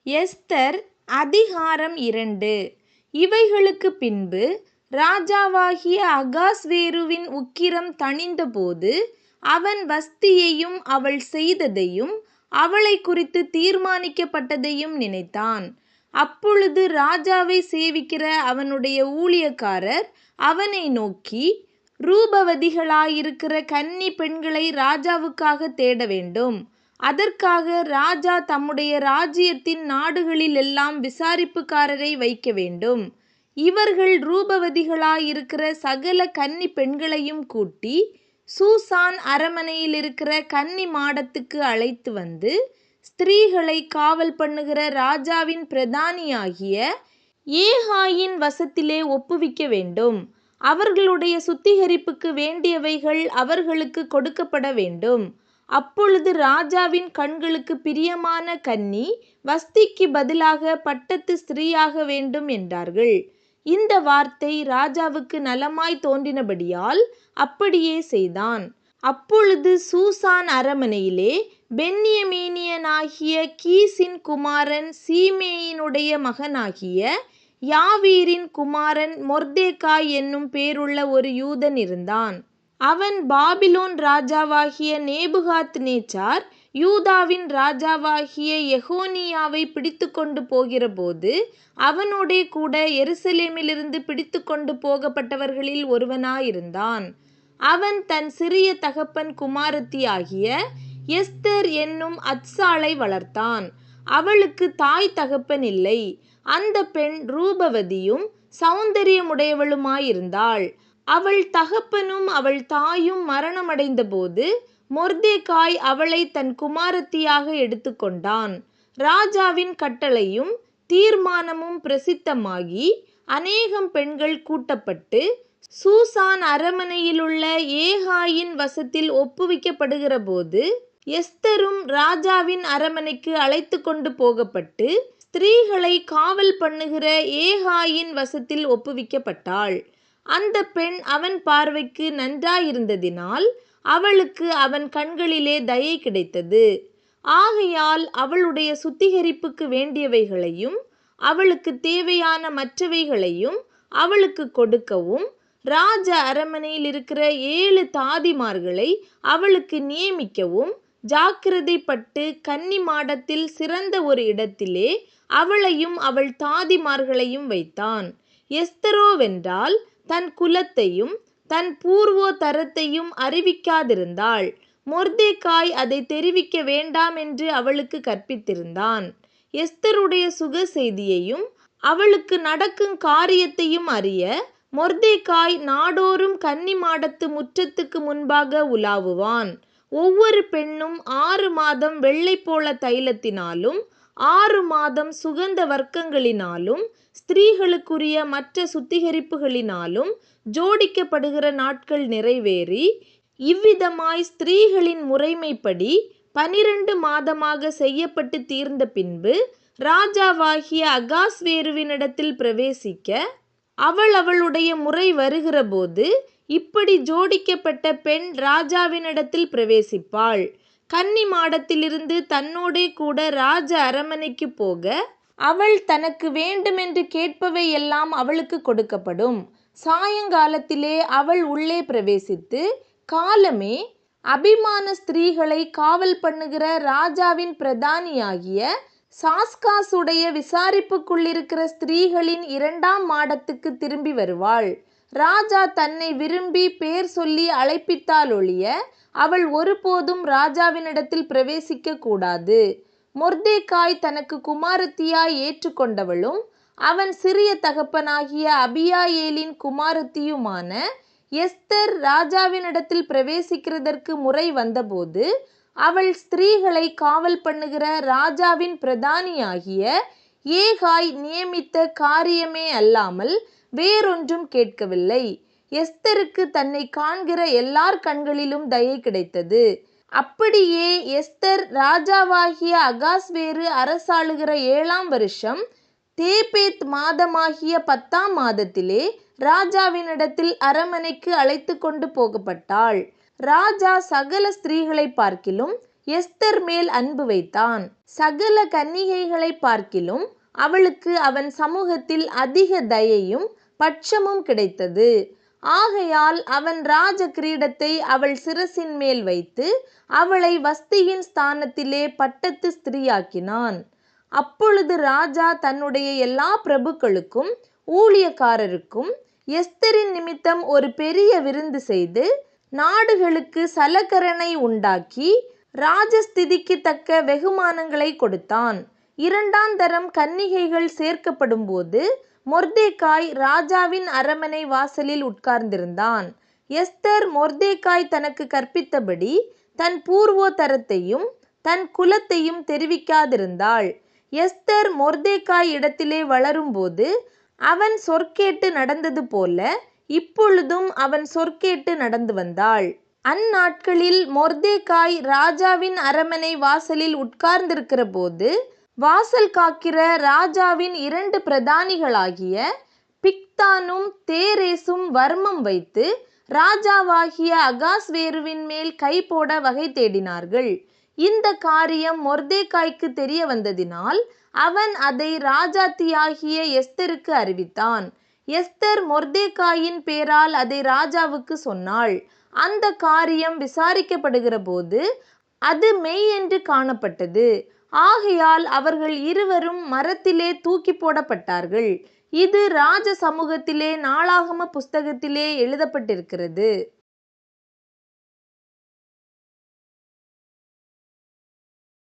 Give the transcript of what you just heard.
Esther அதிகாரம் 2. இவைகளுக்கு பின்பு ராஜாவாகிய அகாஸ்வேருவின் உக்கிரம் தணிந்தபோது அவன் வஸ்தியையும் அவள் செய்ததையும் அவளை குறித்து தீர்மானிக்கப்பட்டதையும் நினைத்தான். அப்பொழுது ராஜாவை சேவிக்கிற அவனுடைய ஊழியக்காரர் அவனை நோக்கி, ரூபவதிகளாயிருக்கிற கன்னி பெண்களை ராஜாவுக்காக தேட வேண்டும். அதற்காக ராஜா தம்முடைய ராஜ்யத்தின் நாடுகளிலெல்லாம் விசாரிப்புக்காரரை வைக்க வேண்டும். இவர்கள் ரூபவதிகளாயிருக்கிற சகல கன்னி பெண்களையும் கூட்டி சூசான் அரமனையில் இருக்கிற கன்னி மாடத்துக்கு அழைத்து வந்து ஸ்திரீகளை காவல் பண்ணுகிற ராஜாவின் பிரதானியாகிய ஏகாயின் வசத்திலே ஒப்புவிக்க வேண்டும். அவர்களுடைய சுத்திகரிப்புக்கு வேண்டியவைகள் அவர்களுக்கு கொடுக்கப்பட வேண்டும். அப்பொழுது ராஜாவின் கண்களுக்கு பிரியமான கன்னி வஸ்திக்கு பதிலாக பட்டத்து ஸ்திரீயாக வேண்டும் என்றார்கள். இந்த வார்த்தை ராஜாவுக்கு நலமாய் தோன்றினபடியால் அப்படியே செய்தான். அப்பொழுது சூசான் அரமனையிலே பென்யமீனியனாகிய கீசின் குமாரன் சீமேயினுடைய மகனாகிய யாவீரின் குமாரன் மொர்தெகாய் என்னும் பேருள்ள ஒரு யூதன் இருந்தான். அவன் பாபிலோன் ராஜாவாகிய நேபுகாத்நேச்சார் யூதாவின் ராஜாவாகிய எகோனியாவை பிடித்து கொண்டு போகிறபோது அவனோடே கூட எருசலேமிலிருந்து பிடித்து கொண்டு போகப்பட்டவர்களில் ஒருவனாயிருந்தான். அவன் தன் சிறிய தகப்பன் குமாரத்தியாகிய எஸ்தர் என்னும் அத்சாளை வளர்த்தான். அவளுக்கு தாய் தகப்பன் இல்லை. அந்த பெண் ரூபவதியும் சௌந்தரியமுடையவளுமாயிருந்தாள். அவள் தகப்பனும் அவள் தாயும் மரணமடைந்தபோது மொர்தெகாய் அவளை தன் குமாரத்தியாக எடுத்துக்கொண்டான். ராஜாவின் கட்டளையும் தீர்மானமும் பிரசித்தமாகி அநேகம் பெண்கள் கூட்டப்பட்டு சூசான் அரமனையிலுள்ள ஏகாயின் வசத்தில் ஒப்புவிக்கப்படுகிற போது எஸ்தரும் ராஜாவின் அரமனைக்கு அழைத்து கொண்டு போகப்பட்டு ஸ்திரீகளை காவல் பண்ணுகிற ஏகாயின் வசத்தில் ஒப்புவிக்கப்பட்டாள். அந்த பெண் அவன் பார்வைக்கு நன்றாயிருந்ததினால் அவளுக்கு அவன் கண்களிலே தயை கிடைத்தது. ஆகையால் அவளுடைய சுத்திகரிப்புக்கு வேண்டியவைகளையும் அவளுக்கு தேவையான மற்றவைகளையும் அவளுக்கு கொடுக்கவும் ராஜ அரமனையில் இருக்கிற 7 தாதிமார்களை அவளுக்கு நியமிக்கவும் ஜாக்கிரதைப்பட்டு கன்னி மாடத்தில் சிறந்த ஒரு இடத்திலே அவளையும் அவள் தாதிமார்களையும் வைத்தான். எஸ்தரோவென்றால் தன் குலத்தையும் தன் பூர்வோதரத்தையும் அறிவிக்காதிருந்தாள். மொர்தெகாய் அதை தெரிவிக்க வேண்டாம் என்று அவளுக்கு கற்பித்திருந்தான். எஸ்தருடைய சுக செய்தியையும் அவளுக்கு நடக்கும் காரியத்தையும் அறிய மொர்தெகாய் நாடோறும் கன்னி மாடத்து முற்றத்துக்கு முன்பாக உலாவுவான். ஒவ்வொரு பெண்ணும் 6 மாதம் வெள்ளை போல தைலத்தினாலும் 6 மாதம் சுகந்த வர்க்கங்களினாலும் ஸ்திரீகளுக்குரிய மற்ற சுத்திகரிப்புகளினாலும் ஜோடிக்கப்படுகிற நாட்கள் நிறைவேறி இவ்விதமாய் ஸ்திரீகளின் முறைமைப்படி 12 மாதமாக செய்யப்பட்டு தீர்ந்த பின்பு ராஜாவாகிய அகாஸ்வேருவினிடத்தில் பிரவேசிக்க அவளுடைய முறை வருகிற போது இப்படி ஜோடிக்கப்பட்ட பெண் ராஜாவினிடத்தில் பிரவேசிப்பாள். கன்னி மாடத்திலிருந்து தன்னோடே கூட ராஜ அரமனைக்கு போக அவள் தனக்கு வேண்டுமென்று கேட்பவை எல்லாம் அவளுக்கு கொடுக்கப்படும். சாயங்காலத்திலே அவள் உள்ளே பிரவேசித்து காலமே அபிமான ஸ்திரீகளை காவல் பண்ணுகிற ராஜாவின் பிரதானியாகிய சாஸ்காசுடைய விசாரிப்புக்குள்ளிருக்கிற ஸ்திரீகளின் 2ஆம் மாடத்துக்கு திரும்பி வருவாள். ராஜா தன்னை விரும்பி பேர் சொல்லி அழைப்பித்தாலொழிய அவள் ஒருபோதும் ராஜாவினிடத்தில் பிரவேசிக்க கூடாது. மொர்தெகாய் தனக்கு குமாரத்தியாய் ஏற்றுக்கொண்டவளும் அவன் சிறிய தகப்பனாகிய அபியாயேலின் குமாரத்தியுமான எஸ்தர் ராஜாவினிடத்தில் பிரவேசிக்கிறதற்கு முறை வந்தபோது அவள் ஸ்திரீகளை காவல் பண்ணுகிற ராஜாவின் பிரதானியாகிய ஏகாய் நியமித்த காரியமே அல்லாமல் வேறொன்றும் கேட்கவில்லை. எஸ்தருக்கு தன்னை காண்கிற எல்லார் கண்களிலும் தயை கிடைத்தது. அப்படியே எஸ்தர் ராஜாவாகிய அகாஸ்வேரு அரசாளுகிற 7ஆம் வருஷம் தேபேத் மாதமாகிய 10ஆம் மாதத்திலே ராஜாவினிடத்தில் அரமனைக்கு அழைத்து கொண்டு போகப்பட்டாள். ராஜா சகல ஸ்திரீகளை பார்க்கிலும் எஸ்தர் மேல் அன்பு வைத்தான். சகல கன்னிகைகளை பார்க்கிலும் அவளுக்கு அவன் சமூகத்தில் அதிக தயையும் பட்சமும் கிடைத்தது. ஆகையால் அவன் ராஜ கிரீடத்தை அவள் சிரசின் மேல் வைத்து அவளை வஸ்தியின் ஸ்தானத்திலே பட்டத்து ஸ்திரீயாக்கினான். அப்பொழுது ராஜா தன்னுடைய எல்லா பிரபுக்களுக்கும் ஊழியக்காரருக்கும் எஸ்தரின் நிமித்தம் ஒரு பெரிய விருந்து செய்து நாடுகளுக்கு சலகரணை உண்டாக்கி ராஜஸ்திதிக்கு தக்க வெகுமானங்களை கொடுத்தான். இரண்டாம் தரம் கன்னிகைகள் சேர்க்கப்படும் போது மொர்தேகாய் ராஜாவின் அரமனை வாசலில் உட்கார்ந்திருந்தான். எஸ்தர் மொர்தேகாய் தனக்கு கற்பித்தபடி தன் பூர்வோத்தரத்தையும் தன் குலத்தையும் தெரிவிக்காதிருந்தாள். எஸ்தர் மொர்தேகாய் இடத்திலே வளரும்போது அவன் சொற்கேட்டு நடந்தது போல இப்பொழுதும் அவன் சொற்கேட்டு நடந்து வந்தாள். அந்நாட்களில் மொர்தேகாய் ராஜாவின் அரமனை வாசலில் உட்கார்ந்திருக்கிற போது வாசல் காக்கிற ராஜாவின் 2 பிரதானிகளாகிய பிக்தானும் தேரேசும் வர்மம் வைத்து ராஜாவாகிய அகாஸ்வேருவின் மேல் கை போட வகை தேடினார்கள். இந்த காரியம் மொர்தேகாய்க்கு தெரிய வந்ததினால் அவன் அதை ராஜாத்தியாகிய எஸ்தருக்கு அறிவித்தான். எஸ்தர் மொர்தேகாயின் பேரால் அதை ராஜாவுக்கு சொன்னாள். அந்த காரியம் விசாரிக்கப்படுகிற போது அது மெய் என்று காணப்பட்டது. ஆகையால் அவர்கள் இருவரும் மரத்திலே தூக்கி போடப்பட்டார்கள். இது ராஜ சமூகத்திலே நாளாகம புஸ்தகத்திலே எழுதப்பட்டிருக்கிறது.